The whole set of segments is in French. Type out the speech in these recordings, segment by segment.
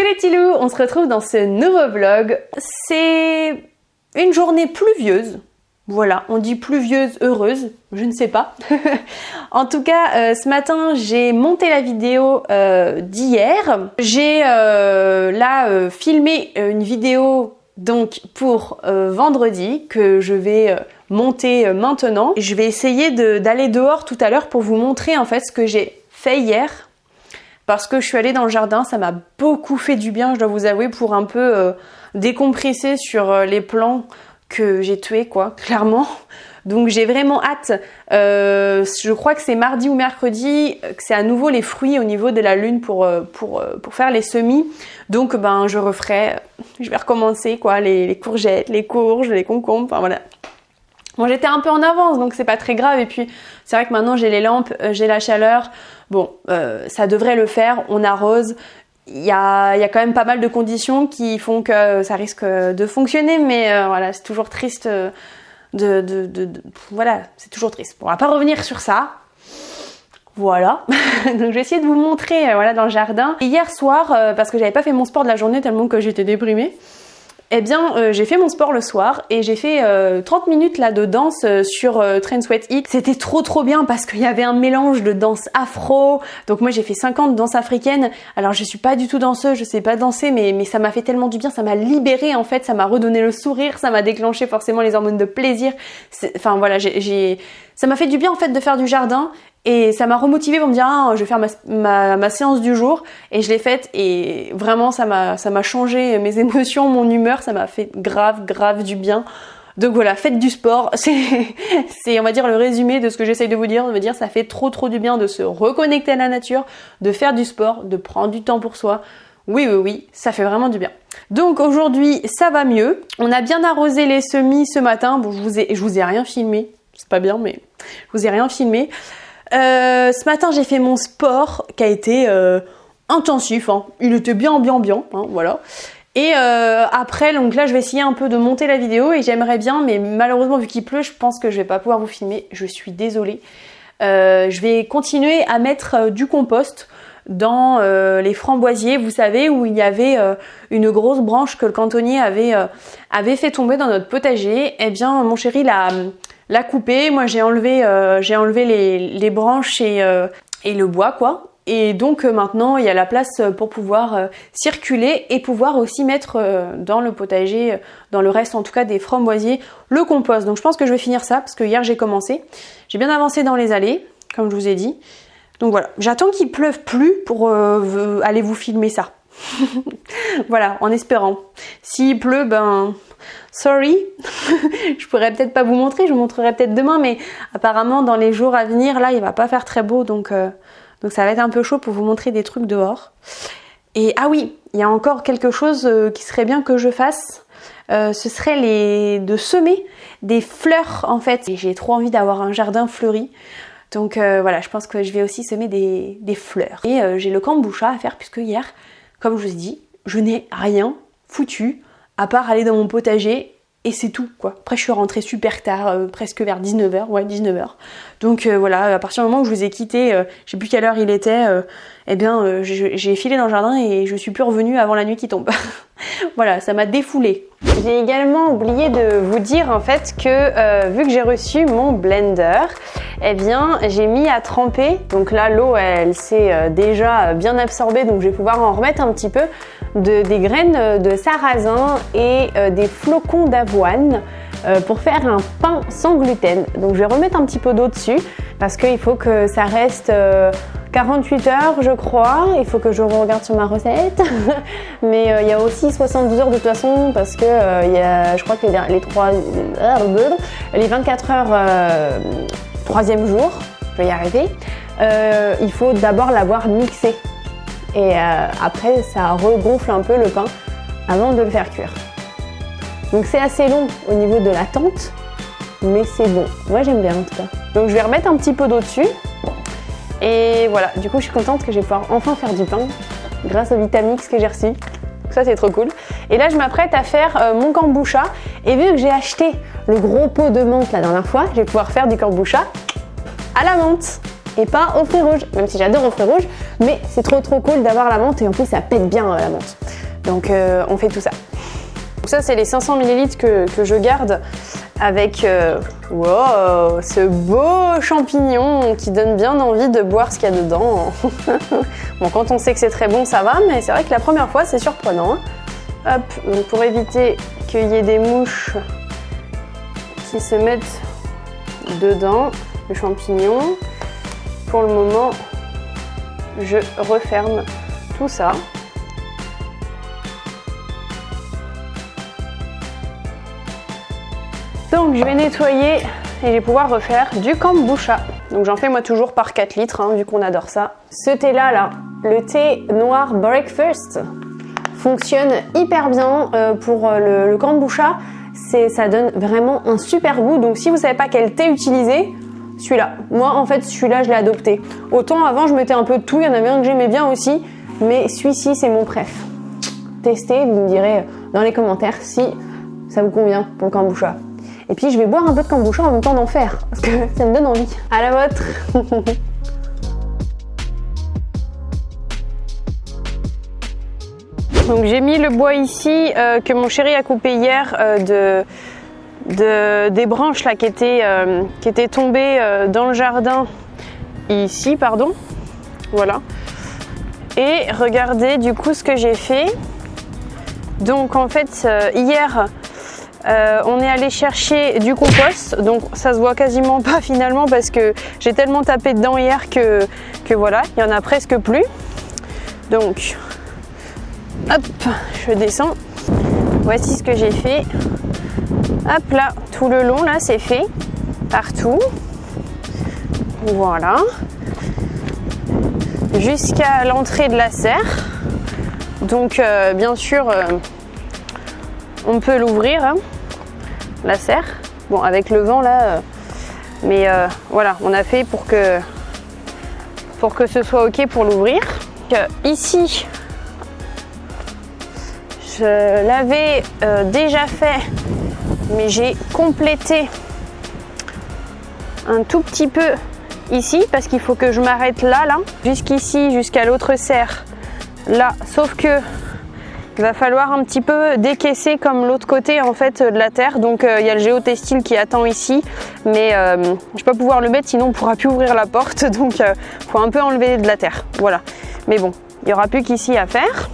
Coucou les petits loups, on se retrouve dans ce nouveau vlog. C'est une journée pluvieuse. Voilà, on dit pluvieuse, heureuse, je ne sais pas. En tout cas, ce matin, j'ai monté la vidéo d'hier. J'ai filmé une vidéo donc pour vendredi que je vais monter maintenant. Je vais essayer d'aller dehors tout à l'heure pour vous montrer en fait ce que j'ai fait hier. Parce que je suis allée dans le jardin, ça m'a beaucoup fait du bien, je dois vous avouer, pour un peu décompresser sur les plants que j'ai tués, quoi, clairement. Donc j'ai vraiment hâte. Je crois que c'est mardi ou mercredi que c'est à nouveau les fruits au niveau de la lune pour faire les semis. Donc ben je vais recommencer quoi, les courgettes, les courges, les concombres, enfin voilà. Bon, j'étais un peu en avance, donc c'est pas très grave. Et puis, c'est vrai que maintenant, j'ai les lampes, j'ai la chaleur. Bon, ça devrait le faire. On arrose. Il y a quand même pas mal de conditions qui font que ça risque de fonctionner. Mais voilà, c'est toujours triste voilà, c'est toujours triste. Bon, on va pas revenir sur ça. Voilà. Donc, je vais essayer de vous montrer voilà, dans le jardin. Et hier soir, parce que j'avais pas fait mon sport de la journée tellement que j'étais déprimée, eh bien, j'ai fait mon sport le soir et j'ai fait 30 minutes là de danse sur Train Sweat Heat. C'était trop bien parce qu'il y avait un mélange de danse afro. Donc moi j'ai fait 50 danses africaines. Alors je suis pas du tout danseuse, je sais pas danser, mais ça m'a fait tellement du bien, ça m'a libérée en fait, ça m'a redonné le sourire, ça m'a déclenché forcément les hormones de plaisir. Enfin voilà, ça m'a fait du bien en fait de faire du jardin. Et ça m'a remotivée pour me dire je vais faire ma séance du jour, et je l'ai faite et vraiment ça m'a changé mes émotions, mon humeur, ça m'a fait grave du bien. Donc voilà, faites du sport, c'est on va dire le résumé de ce que j'essaye de vous dire, ça fait trop du bien de se reconnecter à la nature, de faire du sport, de prendre du temps pour soi. Oui, ça fait vraiment du bien. Donc aujourd'hui ça va mieux, on a bien arrosé les semis ce matin. Bon, je vous ai rien filmé, c'est pas bien mais je vous ai rien filmé. Ce matin j'ai fait mon sport qui a été intensif, hein. Il était bien, hein, voilà. Et après, donc là je vais essayer un peu de monter la vidéo et j'aimerais bien, mais malheureusement vu qu'il pleut, je pense que je vais pas pouvoir vous filmer, je suis désolée. Je vais continuer à mettre du compost dans les framboisiers, vous savez, où il y avait une grosse branche que le cantonnier avait fait tomber dans notre potager. Eh bien mon chéri l'a coupé, moi j'ai enlevé les branches et le bois quoi. Et donc maintenant il y a la place pour pouvoir circuler et pouvoir aussi mettre dans le potager, dans le reste en tout cas des framboisiers, le compost. Donc je pense que je vais finir ça parce que hier j'ai commencé. J'ai bien avancé dans les allées, comme je vous ai dit. Donc voilà, j'attends qu'il pleuve plus pour aller vous filmer ça. Voilà, en espérant. S'il pleut, ben sorry, je pourrais peut-être pas vous montrer, je vous montrerai peut-être demain, mais apparemment dans les jours à venir, là il va pas faire très beau, donc ça va être un peu chaud pour vous montrer des trucs dehors. Et ah oui, il y a encore quelque chose qui serait bien que je fasse, ce serait de semer des fleurs en fait. Et j'ai trop envie d'avoir un jardin fleuri. Donc voilà, je pense que je vais aussi semer des fleurs. Et j'ai le kombucha à faire puisque hier, comme je vous ai dit, je n'ai rien foutu à part aller dans mon potager et c'est tout quoi. Après je suis rentrée super tard, presque vers 19h, ouais 19h. Donc voilà, à partir du moment où je vous ai quitté, je sais plus quelle heure il était, j'ai filé dans le jardin et je suis plus revenue avant la nuit qui tombe. Voilà, ça m'a défoulée. J'ai également oublié de vous dire en fait que vu que j'ai reçu mon blender, eh bien j'ai mis à tremper. Donc là l'eau elle s'est déjà bien absorbée, donc je vais pouvoir en remettre un petit peu des graines de sarrasin et des flocons d'avoine pour faire un pain sans gluten. Donc je vais remettre un petit peu d'eau dessus parce qu'il faut que ça reste 48 heures je crois, il faut que je regarde sur ma recette. Mais il y a aussi 72 heures de toute façon parce que je crois que les 24 heures troisième jour, je vais y arriver, il faut d'abord l'avoir mixé et après ça regonfle un peu le pain avant de le faire cuire. Donc c'est assez long au niveau de l'attente, mais c'est bon, moi j'aime bien en tout cas. Donc je vais remettre un petit peu d'eau dessus. Et voilà, du coup je suis contente que je vais pouvoir enfin faire du pain grâce au Vitamix que j'ai reçu. Ça c'est trop cool. Et là je m'apprête à faire mon kombucha. Et vu que j'ai acheté le gros pot de menthe la dernière fois, je vais pouvoir faire du kombucha à la menthe. et pas aux fruits rouges, même si j'adore aux fruits rouges, mais c'est trop cool d'avoir la menthe et en plus ça pète bien la menthe. Donc on fait tout ça. Donc ça c'est les 500 ml que je garde avec wow, ce beau champignon qui donne bien envie de boire ce qu'il y a dedans. Bon, quand on sait que c'est très bon ça va, mais c'est vrai que la première fois c'est surprenant. Hop, donc pour éviter qu'il y ait des mouches qui se mettent dedans, le champignon, pour le moment je referme tout ça. Donc je vais nettoyer et je vais pouvoir refaire du kombucha. Donc j'en fais moi toujours par 4 litres hein, vu qu'on adore ça. Ce thé là, le thé noir breakfast fonctionne hyper bien pour le kombucha. Ça donne vraiment un super goût. Donc si vous savez pas quel thé utiliser, celui-là. Moi en fait celui-là je l'ai adopté. Autant avant je mettais un peu de tout, il y en avait un que j'aimais bien aussi. Mais celui-ci c'est mon préf. Testez, vous me direz dans les commentaires si ça vous convient pour le kombucha. Et puis je vais boire un peu de kombucha en même temps d'en faire, parce que ça me donne envie. À la vôtre. Donc j'ai mis le bois ici que mon chéri a coupé hier des branches là qui étaient tombées dans le jardin ici, pardon. Voilà. Et regardez du coup ce que j'ai fait. Donc en fait hier on est allé chercher du compost, donc ça se voit quasiment pas finalement parce que j'ai tellement tapé dedans hier que voilà, il y en a presque plus. Donc hop, je descends. Voici ce que j'ai fait. Hop là, tout le long là c'est fait, partout. Voilà. Jusqu'à l'entrée de la serre. Donc bien sûr on peut l'ouvrir, hein, la serre. Bon, avec le vent là, mais voilà, on a fait pour que ce soit ok pour l'ouvrir. Ici, je l'avais déjà fait, mais j'ai complété un tout petit peu ici parce qu'il faut que je m'arrête là, jusqu'ici, jusqu'à l'autre serre, là. Sauf que il va falloir un petit peu décaisser comme l'autre côté en fait de la terre. Donc il y a le géotextile qui attend ici, mais je vais pas pouvoir le mettre sinon on pourra plus ouvrir la porte. Donc faut un peu enlever de la terre. Voilà. Mais bon, il y aura plus qu'ici à faire.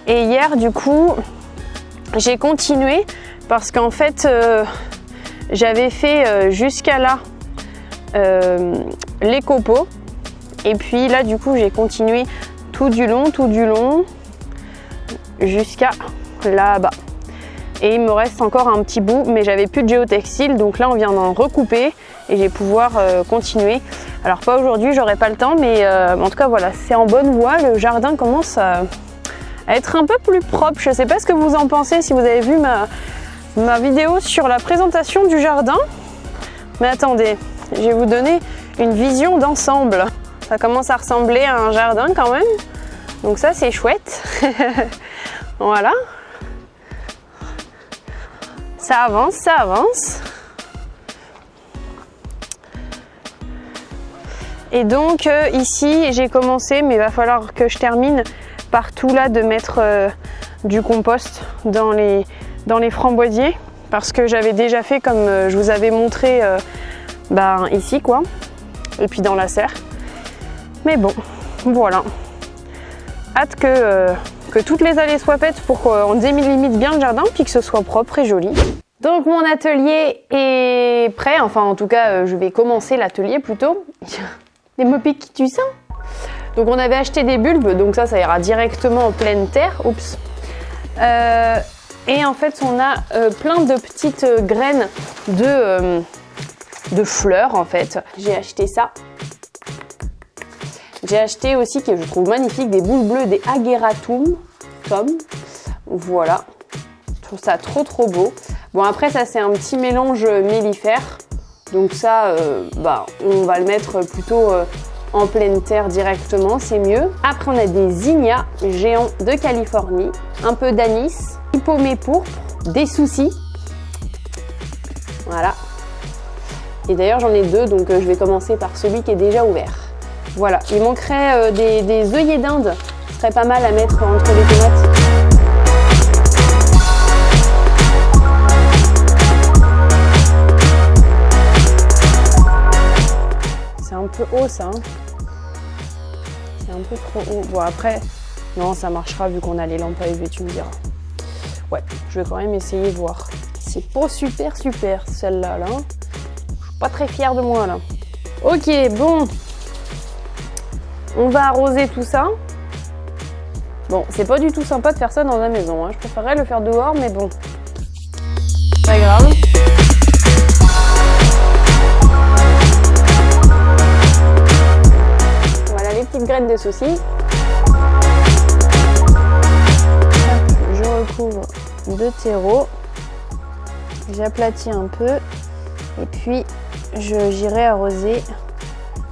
Et hier du coup j'ai continué parce qu'en fait j'avais fait jusqu'à là les copeaux. Et puis là du coup j'ai continué tout du long jusqu'à là-bas. Et il me reste encore un petit bout, mais j'avais plus de géotextile, donc là on vient d'en recouper et je vais pouvoir continuer. Alors pas aujourd'hui, j'aurai pas le temps, mais en tout cas voilà, c'est en bonne voie. Le jardin commence à être un peu plus propre. Je sais pas ce que vous en pensez, si vous avez vu ma vidéo sur la présentation du jardin. Mais attendez, je vais vous donner une vision d'ensemble. Ça commence à ressembler à un jardin quand même. Donc ça c'est chouette. Voilà. Ça avance, ça avance. Et donc ici j'ai commencé, mais il va falloir que je termine partout là de mettre du compost dans les framboisiers. Parce que j'avais déjà fait comme je vous avais montré ici quoi. Et puis dans la serre. Mais bon, voilà. Hâte que toutes les allées soient faites pour qu'on délimite bien le jardin puis que ce soit propre et joli. Donc mon atelier est prêt, enfin en tout cas je vais commencer l'atelier plutôt. Les mopiques qui tuent ça. Donc on avait acheté des bulbes, donc ça ira directement en pleine terre. Oups. Et en fait on a plein de petites graines de fleurs en fait. J'ai acheté ça. J'ai acheté aussi, que je trouve magnifique, des boules bleues, des ageratum. Voilà. Je trouve ça trop beau. Bon après ça c'est un petit mélange mellifère. Donc ça, on va le mettre plutôt en pleine terre directement, c'est mieux. Après on a des zinnias géants de Californie, un peu d'anis, paumé pourpre, des soucis. Voilà. Et d'ailleurs j'en ai deux, donc je vais commencer par celui qui est déjà ouvert. Voilà, il manquerait des œillets d'Inde. Ce serait pas mal à mettre entre les tomates. C'est un peu haut ça. Hein. C'est un peu trop haut. Bon après, non ça marchera vu qu'on a les lampes à UV, tu me diras. Ouais, je vais quand même essayer de voir. C'est pas super celle-là. Là. Je suis pas très fière de moi là. Ok, bon. On va arroser tout ça. Bon, c'est pas du tout sympa de faire ça dans la maison. Hein. Je préférerais le faire dehors, mais bon. Pas grave. Voilà les petites graines de saucisse. Je recouvre de terreau. J'aplatis un peu. Et puis, j'irai arroser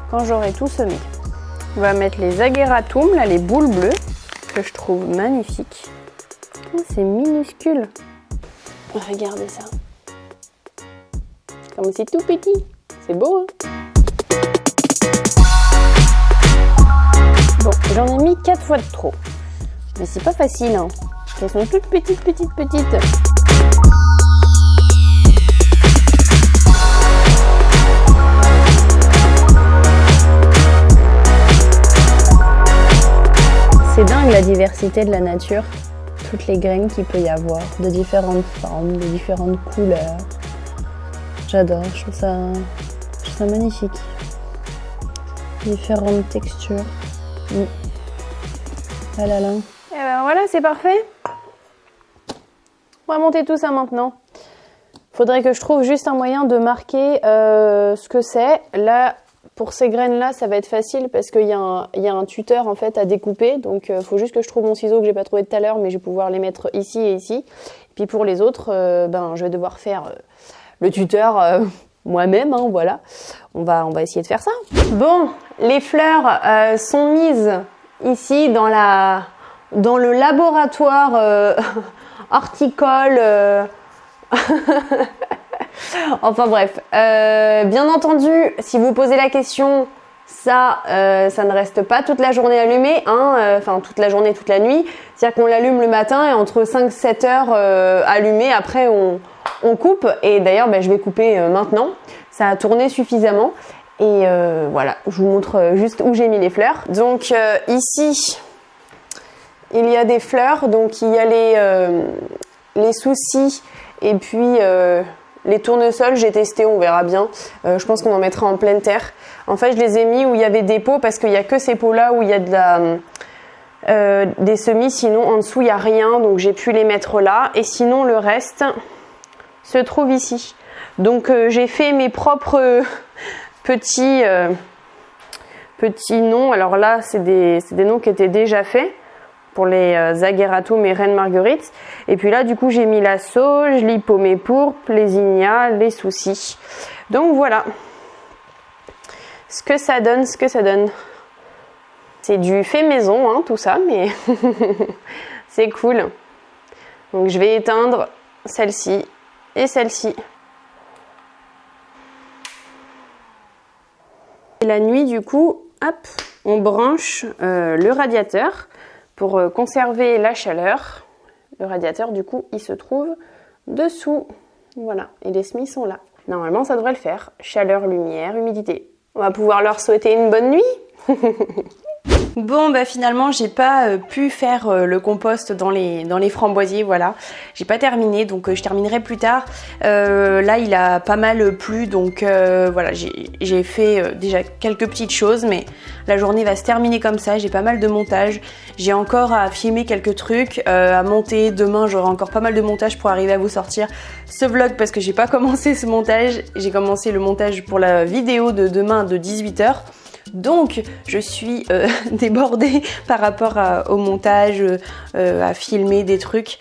quand j'aurai tout semé. On va mettre les ageratum, là, les boules bleues, que je trouve magnifiques. Oh, c'est minuscule. Regardez ça. Comme c'est tout petit. C'est beau, hein? Bon, j'en ai mis 4 fois de trop. Mais c'est pas facile, hein. Elles sont toutes petites. C'est dingue la diversité de la nature, toutes les graines qu'il peut y avoir, de différentes formes, de différentes couleurs. J'adore, je trouve ça magnifique. Différentes textures. Ah là là. Et ben voilà, c'est parfait. On va monter tout ça maintenant. Faudrait que je trouve juste un moyen de marquer ce que c'est. Là, pour ces graines-là, ça va être facile parce qu'il y a un tuteur en fait à découper. Donc, il faut juste que je trouve mon ciseau que j'ai pas trouvé tout à l'heure, mais je vais pouvoir les mettre ici et ici. Et puis pour les autres, je vais devoir faire le tuteur moi-même. Hein, voilà. On va essayer de faire ça. Bon, les fleurs sont mises ici dans le laboratoire horticole. Enfin bref, bien entendu, si vous posez la question, ça ne reste pas toute la journée allumé, hein, enfin toute la journée, toute la nuit. C'est-à-dire qu'on l'allume le matin et entre 5-7 heures allumé, après on coupe. Et d'ailleurs, je vais couper maintenant. Ça a tourné suffisamment. Et voilà, je vous montre juste où j'ai mis les fleurs. Donc ici, il y a des fleurs, donc il y a les soucis et puis les tournesols, j'ai testé, on verra bien. Je pense qu'on en mettra en pleine terre. En fait, je les ai mis où il y avait des pots parce qu'il n'y a que ces pots-là où il y a des semis. Sinon, en dessous, il n'y a rien. Donc, j'ai pu les mettre là. Et sinon, le reste se trouve ici. Donc, j'ai fait mes propres petits noms. Alors là, c'est des noms qui étaient déjà faits pour les ageratum et reines marguerites. Et puis là, du coup, j'ai mis la sauge, l'hippomée pourpre, les ignas, les soucis. Donc voilà ce que ça donne, C'est du fait maison, hein, tout ça, mais c'est cool. Donc je vais éteindre celle-ci et celle-ci. Et la nuit, du coup, hop, on branche le radiateur pour conserver la chaleur. Le radiateur, du coup, il se trouve dessous. Voilà, et les semis sont là. Normalement, ça devrait le faire. Chaleur, lumière, humidité. On va pouvoir leur souhaiter une bonne nuit. Bon, finalement, j'ai pas pu faire le compost dans les framboisiers, voilà. J'ai pas terminé, donc je terminerai plus tard. Là, il a pas mal plu, donc voilà, j'ai fait déjà quelques petites choses, mais la journée va se terminer comme ça. J'ai pas mal de montage. J'ai encore à filmer quelques trucs, à monter. Demain, j'aurai encore pas mal de montage pour arriver à vous sortir ce vlog parce que j'ai pas commencé ce montage. J'ai commencé le montage pour la vidéo de demain de 18 h. Donc je suis débordée par rapport au montage, à filmer des trucs.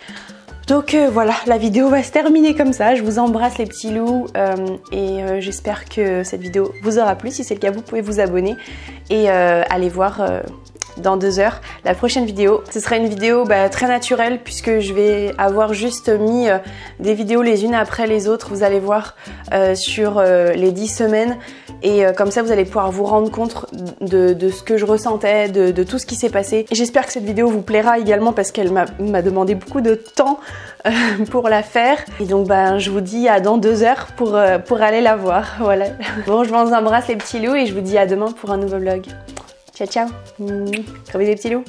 Donc voilà, la vidéo va se terminer comme ça. Je vous embrasse les petits loups et j'espère que cette vidéo vous aura plu. Si c'est le cas, vous pouvez vous abonner et aller voir dans 2 heures, la prochaine vidéo. Ce sera une vidéo très naturelle puisque je vais avoir juste mis des vidéos les unes après les autres, vous allez voir, sur les 10 semaines. Et comme ça, vous allez pouvoir vous rendre compte de ce que je ressentais, de tout ce qui s'est passé. J'espère que cette vidéo vous plaira également parce qu'elle m'a demandé beaucoup de temps pour la faire. Et donc je vous dis à dans 2 heures pour aller la voir. Voilà. Bon, je vous embrasse les petits loups et je vous dis à demain pour un nouveau vlog. Ciao ciao. Gros bisous les petits loups.